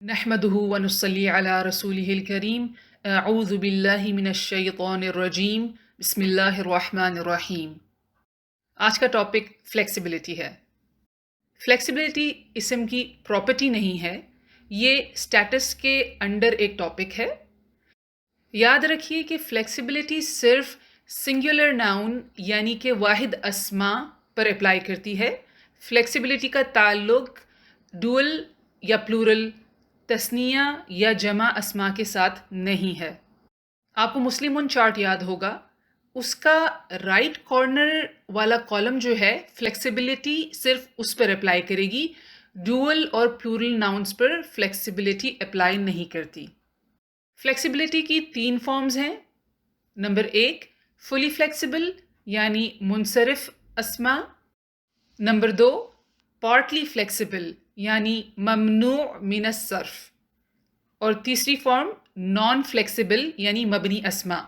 نحمدہ ونصلی علی رسولہ الکریم اعوذ باللہ من الشیطان الرجیم بسم اللہ الرحمن الرحیم۔ آج کا ٹاپک فلیکسیبلٹی ہے۔ فلیکسیبلٹی اسم کی پراپرٹی نہیں ہے، یہ سٹیٹس کے انڈر ایک ٹاپک ہے۔ یاد رکھیے کہ فلیکسیبلٹی صرف سنگولر ناؤن یعنی کہ واحد اسما پر اپلائی کرتی ہے۔ فلیکسیبلٹی کا تعلق ڈوئل یا پلورل، تثنیہ یا جمع اسما کے ساتھ نہیں ہے۔ آپ کو مسلمون چارٹ یاد ہوگا، اس کا رائٹ کارنر والا کالم جو ہے فلیکسیبلٹی صرف اس پر اپلائی کرے گی، ڈوئل اور پلورل ناؤنس پر فلیکسیبلٹی اپلائی نہیں کرتی۔ فلیکسیبلٹی کی 3 فارمز ہیں۔ نمبر 1 فلی فلیکسیبل یعنی منصرف اسما۔ نمبر 2 پارٹلی فلیکسیبل یعنی ممنوع من الصرف۔ اور تیسری فارم نان فلیکسیبل یعنی مبنی اسما۔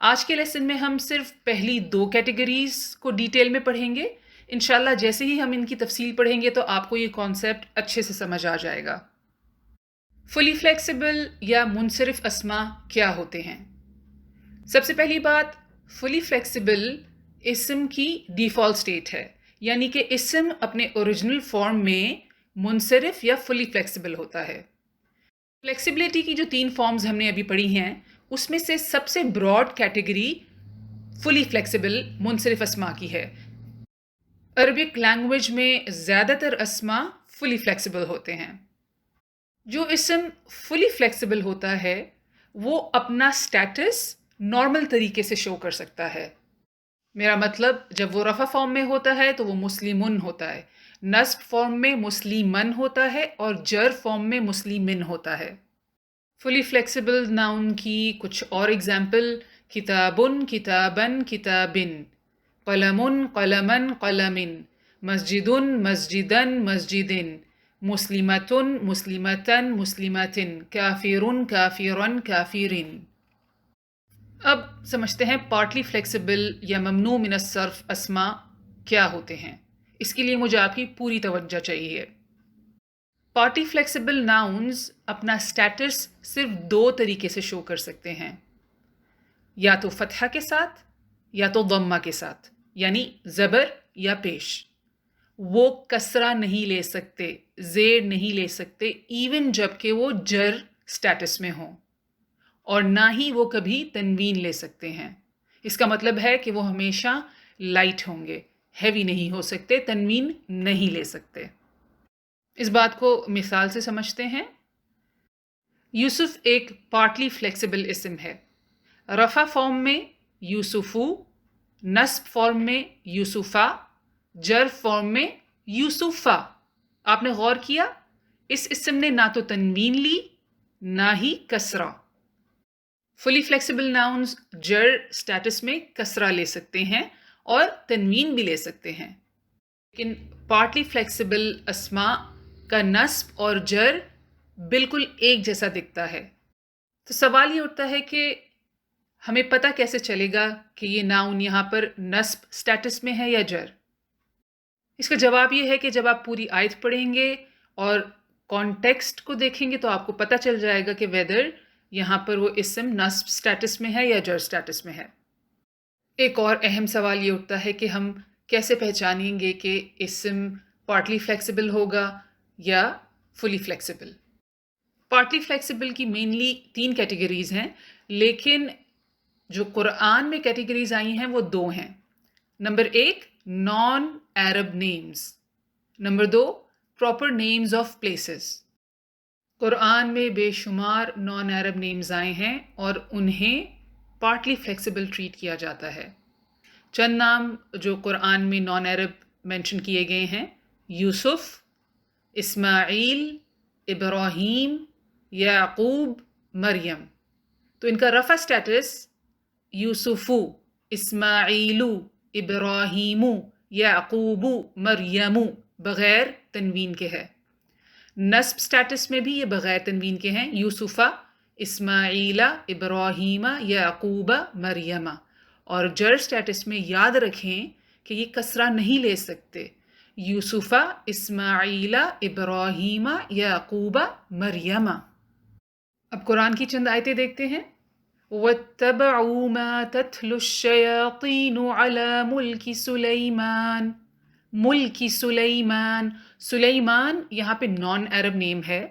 آج کے لیسن میں ہم صرف پہلی 2 کیٹیگریز کو ڈیٹیل میں پڑھیں گے۔ انشاءاللہ جیسے ہی ہم ان کی تفصیل پڑھیں گے تو آپ کو یہ کانسیپٹ اچھے سے سمجھ آ جائے گا۔ فلی فلیکسیبل یا منصرف اسما کیا ہوتے ہیں؟ سب سے پہلی بات، فلی فلیکسیبل اسم کی ڈیفالٹ سٹیٹ ہے، یعنی کہ اسم اپنے اوریجنل فارم میں منصرف یا فلی فلیکسیبل ہوتا ہے۔ فلیکسیبلٹی کی جو 3 فارمز ہم نے ابھی پڑھی ہیں، اس میں سے سب سے براڈ کیٹیگری فلی فلیکسیبل منصرف اسما کی ہے۔ عربک لینگویج میں زیادہ تر اسما فلی فلیکسیبل ہوتے ہیں۔ جو اسم فلی فلیکسیبل ہوتا ہے وہ اپنا سٹیٹس نارمل طریقے سے شو کر سکتا ہے۔ میرا مطلب جب وہ رفع فارم میں ہوتا ہے تو وہ مسلمن ہوتا ہے، نصب فارم میں مسلیمن ہوتا ہے اور جر فارم میں مسلیمن ہوتا ہے۔ فلی فلیکسیبل ناؤن کی کچھ اور اگزامپل: کتابن کتابن کتابن، قلمن قلمن قلمن، مسجدن مسجدن مسجدن، مسلمتن مسلمتن مسلمتن، کافرن کافرن کافرن۔ اب سمجھتے ہیں پارٹلی فلیکسیبل یا ممنوع من الصرف اسما کیا ہوتے ہیں۔ اس کے لیے مجھے آپ کی پوری توجہ چاہیے۔ پارٹلی فلیکسیبل ناؤنز اپنا سٹیٹس صرف 2 طریقے سے شو کر سکتے ہیں، یا تو فتحہ کے ساتھ یا تو ضمہ کے ساتھ، یعنی زبر یا پیش۔ وہ کسرہ نہیں لے سکتے، زیر نہیں لے سکتے، ایون جب کہ وہ جر سٹیٹس میں ہوں، اور نہ ہی وہ کبھی تنوین لے سکتے ہیں۔ اس کا مطلب ہے کہ وہ ہمیشہ لائٹ ہوں گے، ہیوی نہیں ہو سکتے، تنوین نہیں لے سکتے۔ اس بات کو مثال سے سمجھتے ہیں۔ یوسف ایک پارٹلی فلیکسیبل اسم ہے۔ رفع فارم میں یوسفو، نصب فارم میں یوسفا، جر فارم میں یوسفا۔ آپ نے غور کیا، اس اسم نے نہ تو تنوین لی نہ ہی کسرہ۔ فلی فلیکسیبل ناؤنز جر سٹیٹس میں کسرہ لے سکتے ہیں اور تنوین بھی لے سکتے ہیں، لیکن پارٹلی فلیکسیبل اسما کا نصب اور جر بالکل ایک جیسا دکھتا ہے۔ تو سوال یہ اٹھتا ہے کہ ہمیں پتہ کیسے چلے گا کہ یہ ناؤن یہاں پر نصب سٹیٹس میں ہے یا جر؟ اس کا جواب یہ ہے کہ جب آپ پوری آیت پڑھیں گے اور کانٹیکسٹ کو دیکھیں گے تو آپ کو پتہ چل جائے گا کہ ویدر یہاں پر وہ اسم نصب سٹیٹس میں ہے یا جر سٹیٹس میں ہے۔ ایک اور اہم سوال یہ اٹھتا ہے کہ ہم کیسے پہچانیں گے کہ اسم پارٹلی فلیکسیبل ہوگا یا فلی فلیکسیبل؟ پارٹلی فلیکسیبل کی مینلی 3 کیٹیگریز ہیں، لیکن جو قرآن میں کیٹیگریز آئی ہیں وہ 2 ہیں۔ Number 1 non Arab names, number 2 proper names of places. قرآن میں بے شمار نان عرب نیمز آئے ہیں اور انہیں پارٹلی فلیکسیبل ٹریٹ کیا جاتا ہے۔ چند نام جو قرآن میں نان عرب مینشن کیے گئے ہیں: یوسف، اسماعیل، ابراہیم، یعقوب، مریم۔ تو ان کا رفع سٹیٹس یوسفو، اسماعیلو، ابراہیمو، یعقوبو، مریم بغیر تنوین کے ہے۔ نصب سٹیٹس میں بھی یہ بغیر تنوین کے ہیں، یوسفہ، اسماعیلہ، ابراہیمہ، یعقوبہ، مریمہ۔ اور جر سٹیٹس میں یاد رکھیں کہ یہ کسرہ نہیں لے سکتے، یوسف اسماعیل ابراہیم یعقوب مریم۔ اب قرآن کی چند آیتیں دیکھتے ہیں۔ وَاتَّبَعُوا مَا تَتْلُو الشَّيَاطِينُ عَلَى مُلْكِ سُلَيْمَانَ۔ ملک سلیمان، سلیمان یہاں پہ نان عرب نیم ہے۔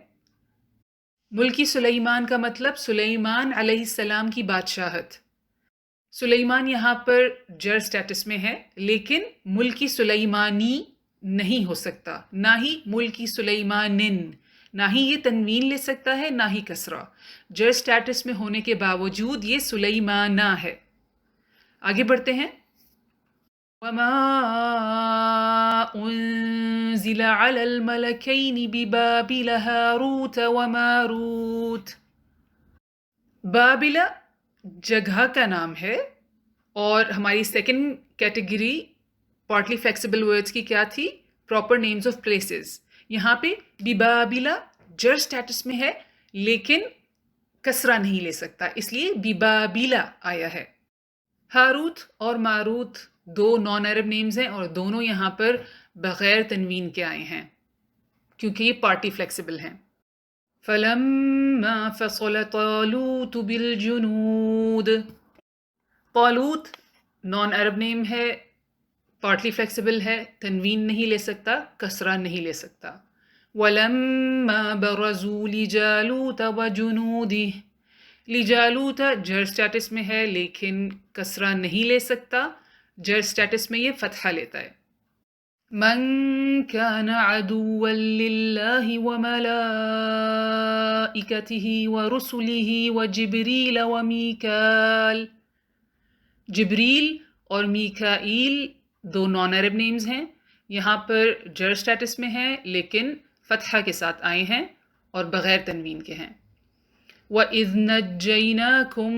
ملکی سلیمان کا مطلب سلیمان علیہ السلام کی بادشاہت۔ سلیمان یہاں پر جر سٹیٹس میں ہے، لیکن ملکی سلیمانی نہیں ہو سکتا، نہ ہی ملکی سلیمانن، نہ ہی یہ تنوین لے سکتا ہے، نہ ہی کسرہ۔ جر سٹیٹس میں ہونے کے باوجود یہ سلیمانہ ہے۔ آگے بڑھتے ہیں۔ وَمَا أُنزِلَ عَلَى الْمَلَكَيْنِ بِبَابِلَ هَارُوتَ وَمَارُوتَ۔ بابل جگہ کا نام ہے، اور ہماری second category partly flexible words کی کیا تھی؟ Proper names of places. یہاں پہ ببابل جر سٹیٹس میں ہے، لیکن کسرہ نہیں لے سکتا، اس لیے ببابل آیا ہے۔ ہاروت اور ماروت دو نان عرب نیمز ہیں، اور دونوں یہاں پر بغیر تنوین کے آئے ہیں کیونکہ یہ پارٹی فلیکسیبل ہیں۔ فَلَمَّا فَصَلَ طَالُوتُ بِالْجُنُودِ۔ طالوت نان عرب نیم ہے، پارٹلی فلیکسیبل ہے، تنوین نہیں لے سکتا، کسرہ نہیں لے سکتا۔ وَلَمَّا بَرَزُوا لِجَالُوتَ وَجُنُودِهِ۔ لِجَالُوتَ جر سٹیٹس میں ہے، لیکن کسرہ نہیں لے سکتا، جر سٹیٹس میں یہ فتحہ لیتا ہے۔ مَن كَانَ عَدُوًّا لِلَّهِ وَمَلَائِكَتِهِ وَرُسُلِهِ وَجِبْرِيلَ وَمِيكَالَ۔ جبریل اور میکائیل دو نان عرب نیمز ہیں، یہاں پر جر سٹیٹس میں ہیں، لیکن فتحہ کے ساتھ آئے ہیں اور بغیر تنوین کے ہیں۔ وَإِذْ نَجَّيْنَاكُمْ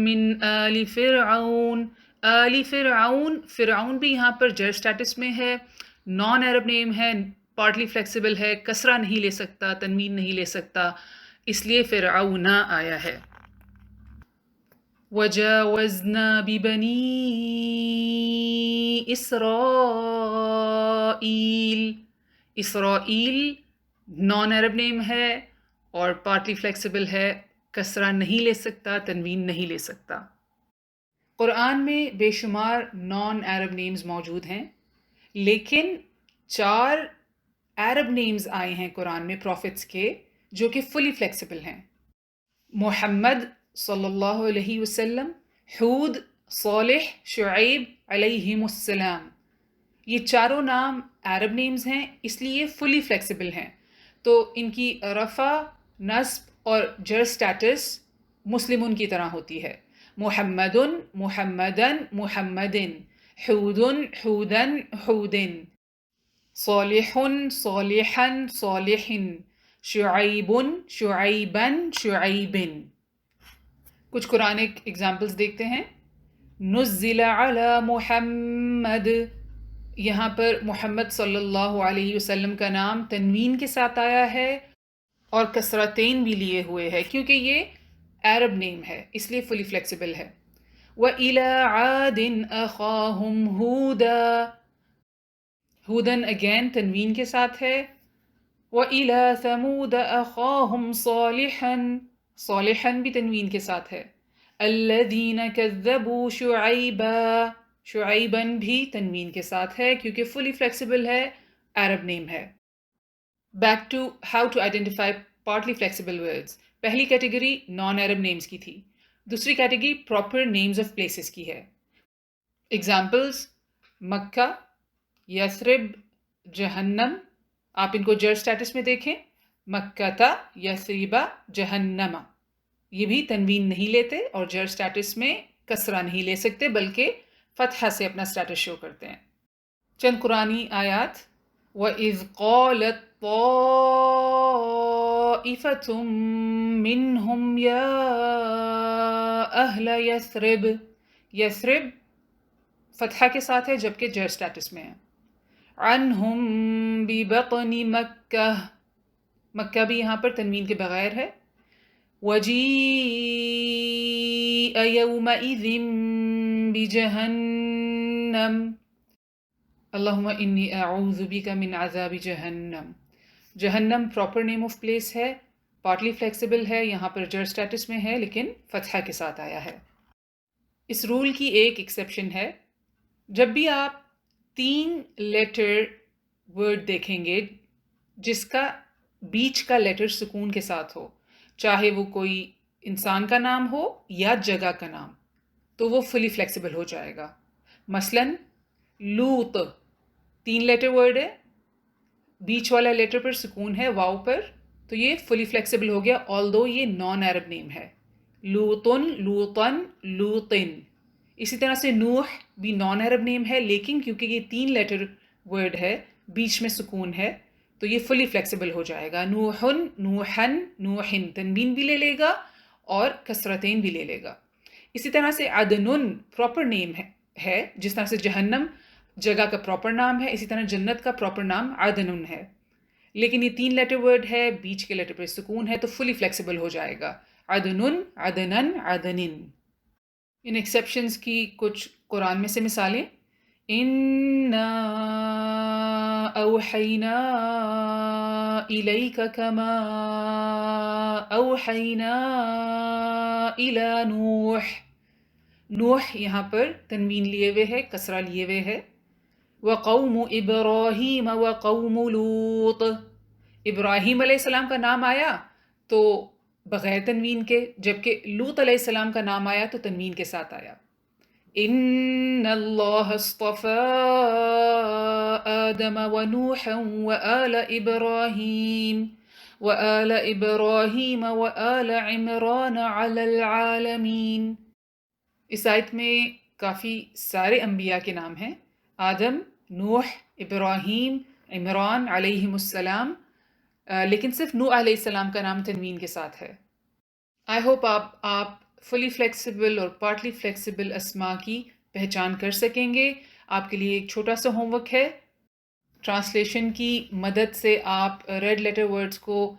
مِنْ آلِ فِرْعَوْنَ۔ آلِ فرعون، فرعون بھی یہاں پر جر سٹیٹس میں ہے، نان عرب نیم ہے، پارٹلی فلیکسیبل ہے، کسرہ نہیں لے سکتا، تنوین نہیں لے سکتا، اس لیے فرعون آیا ہے۔ وَجَاوَزْنَا بِبَنِي إِسْرَائِيلَ۔ اسرائیل نان عرب نیم ہے اور پارٹلی فلیکسیبل ہے، کسرہ نہیں لے سکتا، تنوین نہیں لے سکتا۔ قرآن میں بے شمار نان عرب نیمز موجود ہیں، لیکن 4 عرب نیمز آئے ہیں قرآن میں پروفٹس کے جو کہ فلی فلیکسیبل ہیں۔ محمد صلی اللہ علیہ وسلم، حود، صالح، شعیب علیہم السلام، یہ چاروں نام عرب نیمز ہیں، اس لیے فلی فلیکسیبل ہیں، تو ان کی رفع، نصب اور جر سٹیٹس مسلمون کی طرح ہوتی ہے۔ محمد، محمدن، محمدن، حود، حودن، حودن، صالح، صالحا، صالحن، شعیب، شعیبن، شعیبن۔ کچھ قرآنک اگزامپلس دیکھتے ہیں۔ نزل علی محمد، یہاں پر محمد صلی اللہ علیہ وسلم کا نام تنوین کے ساتھ آیا ہے اور کسرتین بھی لیے ہوئے ہے کیونکہ یہ عرب نیم ہے، اس لیے فلی فلیکسیبل ہے۔ وَإِلَىٰ عَادٍ أَخَاهُمْ هُودًا، ہودن اگین تنوین کے ساتھ ہے۔ وَإِلَىٰ ثَمُودَ أَخَاهُمْ صَالِحًا، صالحًا بھی تنوین کے ساتھ ہے۔ الَّذِينَ كَذَّبُوا شُعَيْبًا، شعیباً بھی تنوین کے ساتھ ہے کیونکہ فلی فلیکسیبل ہے، عرب نیم ہے۔ Back to how to identify partly flexible words. پہلی کیٹیگری نان عرب نیمز کی تھی، دوسری category proper names of places کی ہے۔ ایگزامپلز: مکہ، یثرب، جہنم۔ آپ ان کو جر سٹیٹس میں دیکھیں، مکہ، یثرب، جہنم، یہ بھی تنوین نہیں لیتے اور جر سٹیٹس میں کسرہ نہیں لے سکتے بلکہ فتحہ سے اپنا سٹیٹس شو کرتے ہیں۔ چند قرآنی آیات۔ وَإِذْ قَالَتْ طَائِفَةٌ مِّنْهُمْ يَا أَهْلَ يَثْرِبَ، یثرب فتحہ کے ساتھ ہے جبکہ جر سٹیٹس میں ہے۔ عَنْهُمْ بِبَطْنِ مَكَّةَ، مکہ بھی یہاں پر تنوین کے بغیر ہے۔ وَجِيءَ يَوْمَئِذٍ بِجَهَنَّمَ، اللہم انی اعوذ بک من عذاب جہنم. جہنم پراپر نیم آف پلیس ہے، پارٹلی فلیکسیبل ہے، یہاں پر جر اسٹیٹس میں ہے لیکن فتحہ کے ساتھ آیا ہے. اس رول کی ایک ایکسیپشن ہے، جب بھی آپ 3 لیٹر ورڈ دیکھیں گے جس کا بیچ کا لیٹر سکون کے ساتھ ہو، چاہے وہ کوئی انسان کا نام ہو یا جگہ کا نام، تو وہ فلی فلیکسیبل ہو جائے گا. مثلاً لوط 3 لیٹر ورڈ ہے، بیچ والا لیٹر پر سکون ہے واؤ پر، تو یہ فلی فلیکسیبل ہو گیا آلدو یہ نان عرب نیم ہے. لوطن، لوطن، لوطن. اسی طرح سے نوح بھی نان عرب نیم ہے لیکن کیونکہ یہ 3 لیٹر ورڈ ہے، بیچ میں سکون ہے، تو یہ فلی فلیکسیبل ہو جائے گا. نوحن، نوحن، نوحن، تنوین بھی لے لے گا اور کسرتین بھی لے لے گا. اسی طرح سے عدنن پراپر نیم ہے، جس طرح سے جہنم جگہ کا پراپر نام ہے، اسی طرح جنت کا پراپر نام عدنن ہے. لیکن یہ 3 لیٹر ورڈ ہے، بیچ کے لیٹر پہ سکون ہے، تو فلی فلیکسیبل ہو جائے گا. عدنن، عدنن، عدنن. ان ایکسیپشنز کی کچھ قرآن میں سے مثالیں: اِنَّا أَوْحَيْنَا إِلَيْكَ كَمَا أَوْحَيْنَا إِلَى نوح. نوح یہاں پر تنوین لیے ہوئے ہے، کسرہ لیے ہوئے ہے. وَقَوْمُ إِبْرَاهِيمَ وَقَوْمُ لُوط. ابراہیم علیہ السلام کا نام آیا تو بغیر تنوین کے، جبکہ لوط علیہ السلام کا نام آیا تو تنوین کے ساتھ آیا. ان اللہ اصطفى آدم ونوحا وآل ابراہیم وآل عمران علی العالمین. اس آیت میں کافی سارے انبیاء کے نام ہیں: آدم، نوح، ابراہیم، عمران علیہم السلام، لیکن صرف نوح علیہ السلام کا نام تنوین کے ساتھ ہے. آئی ہوپ آپ فلی فلیکسیبل اور پارٹلی فلیکسیبل اسما کی پہچان کر سکیں گے. آپ کے لیے ایک چھوٹا سا ہوم ورک ہے، ٹرانسلیشن کی مدد سے آپ ریڈ لیٹر ورڈز کو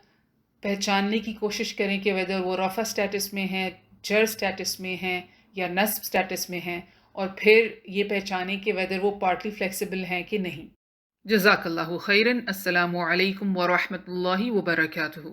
پہچاننے کی کوشش کریں کہ ویدر وہ رفع اسٹیٹس میں ہیں، جر اسٹیٹس میں ہیں یا نصب اسٹیٹس میں ہیں، اور پھر یہ پہچانیں کہ ویدر وہ پارٹلی فلیکسیبل ہیں کہ نہیں. جزاک اللہ خیراً. السلام علیکم ورحمۃ اللہ وبرکاتہ.